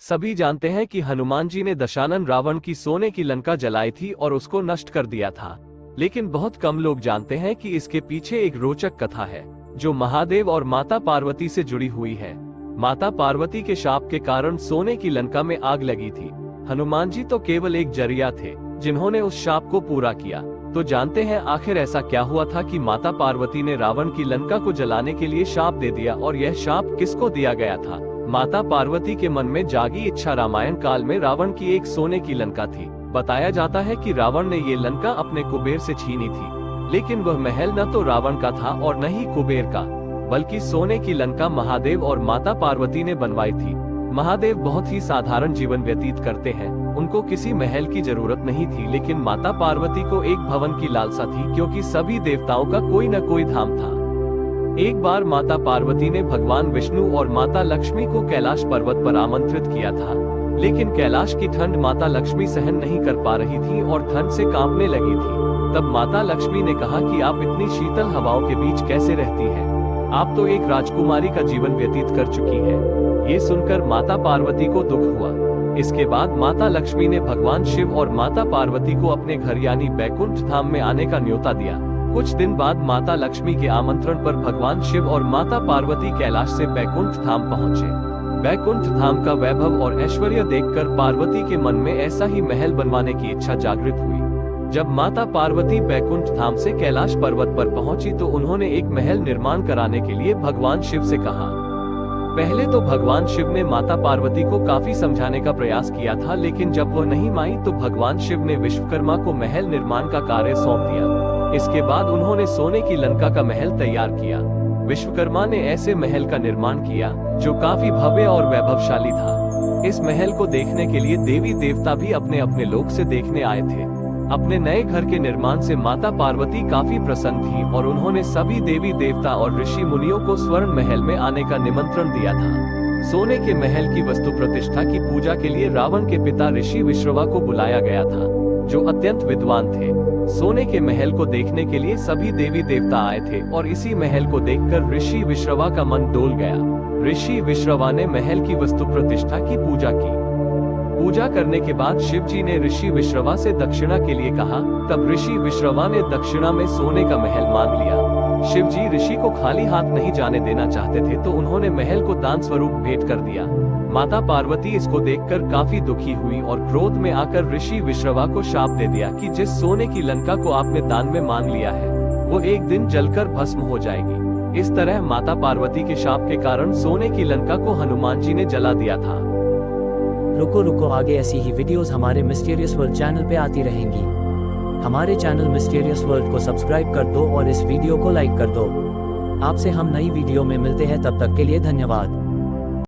सभी जानते हैं कि हनुमान जी ने दशानन रावण की सोने की लंका जलाई थी और उसको नष्ट कर दिया था। लेकिन बहुत कम लोग जानते हैं कि इसके पीछे एक रोचक कथा है जो महादेव और माता पार्वती से जुड़ी हुई है। माता पार्वती के शाप के कारण सोने की लंका में आग लगी थी। हनुमान जी तो केवल एक जरिया थे जिन्होंने उस शाप को पूरा किया। तो जानते हैं आखिर ऐसा क्या हुआ था कि माता पार्वती ने रावण की लंका को जलाने के लिए शाप दे दिया, और यह शाप किसको दिया गया था? माता पार्वती के मन में जागी इच्छा रामायण काल में रावण की एक सोने की लंका थी। बताया जाता है कि रावण ने ये लंका अपने कुबेर से छीनी थी, लेकिन वह महल न तो रावण का था और न ही कुबेर का, बल्कि सोने की लंका महादेव और माता पार्वती ने बनवाई थी। महादेव बहुत ही साधारण जीवन व्यतीत करते हैं, उनको किसी महल की जरूरत नहीं थी, लेकिन माता पार्वती को एक भवन की लालसा थी, क्योंकि सभी देवताओं का कोई न कोई धाम था। एक बार माता पार्वती ने भगवान विष्णु और माता लक्ष्मी को कैलाश पर्वत पर आमंत्रित किया था, लेकिन कैलाश की ठंड माता लक्ष्मी सहन नहीं कर पा रही थी और ठंड से कांपने लगी थी। तब माता लक्ष्मी ने कहा कि आप इतनी शीतल हवाओं के बीच कैसे रहती हैं? आप तो एक राजकुमारी का जीवन व्यतीत कर चुकी है। ये सुनकर माता पार्वती को दुख हुआ। इसके बाद माता लक्ष्मी ने भगवान शिव और माता पार्वती को अपने घर यानी बैकुंठ धाम में आने का न्योता दिया। कुछ दिन बाद माता लक्ष्मी के आमंत्रण पर भगवान शिव और माता पार्वती कैलाश से बैकुंठ धाम पहुँचे। बैकुंठ धाम का वैभव और ऐश्वर्य देखकर पार्वती के मन में ऐसा ही महल बनवाने की इच्छा जागृत हुई। जब माता पार्वती बैकुंठ धाम से कैलाश पर्वत पर पहुंची तो उन्होंने एक महल निर्माण कराने के लिए भगवान शिव से कहा। पहले तो भगवान शिव ने माता पार्वती को काफी समझाने का प्रयास किया था, लेकिन जब वह नहीं मानी तो भगवान शिव ने विश्वकर्मा को महल निर्माण का कार्य सौंप दिया। इसके बाद उन्होंने सोने की लंका का महल तैयार किया। विश्वकर्मा ने ऐसे महल का निर्माण किया जो काफी भव्य और वैभवशाली था। इस महल को देखने के लिए देवी देवता भी अपने अपने लोक से देखने आए थे। अपने नए घर के निर्माण से माता पार्वती काफी प्रसन्न थी और उन्होंने सभी देवी देवता और ऋषि मुनियों को स्वर्ण महल में आने का निमंत्रण दिया था। सोने के महल की वस्तु प्रतिष्ठा की पूजा के लिए रावण के पिता ऋषि विश्रवा को बुलाया गया था, जो अत्यंत विद्वान थे। सोने के महल को देखने के लिए सभी देवी देवता आए थे और इसी महल को देखकर ऋषि विश्रवा का मन डोल गया। ऋषि विश्रवा ने महल की वस्तु प्रतिष्ठा की पूजा की। पूजा करने के बाद शिव जी ने ऋषि विश्रवा से दक्षिणा के लिए कहा। तब ऋषि विश्रवा ने दक्षिणा में सोने का महल मांग लिया। शिव जी ऋषि को खाली हाथ नहीं जाने देना चाहते थे, तो उन्होंने महल को दान स्वरूप भेंट कर दिया। माता पार्वती इसको देखकर काफी दुखी हुई और क्रोध में आकर ऋषि विश्रवा को शाप दे दिया कि जिस सोने की लंका को आपने दान में मांग लिया है वो एक दिन जलकर भस्म हो जाएगी। इस तरह माता पार्वती के शाप के कारण सोने की लंका को हनुमान जी ने जला दिया था। रुको आगे ऐसी ही वीडियोस हमारे मिस्टीरियस वर्ल्ड चैनल पे आती रहेंगी। हमारे चैनल मिस्टीरियस वर्ल्ड को सब्सक्राइब कर दो और इस वीडियो को लाइक कर दो। आपसे हम नई वीडियो में मिलते हैं, तब तक के लिए धन्यवाद।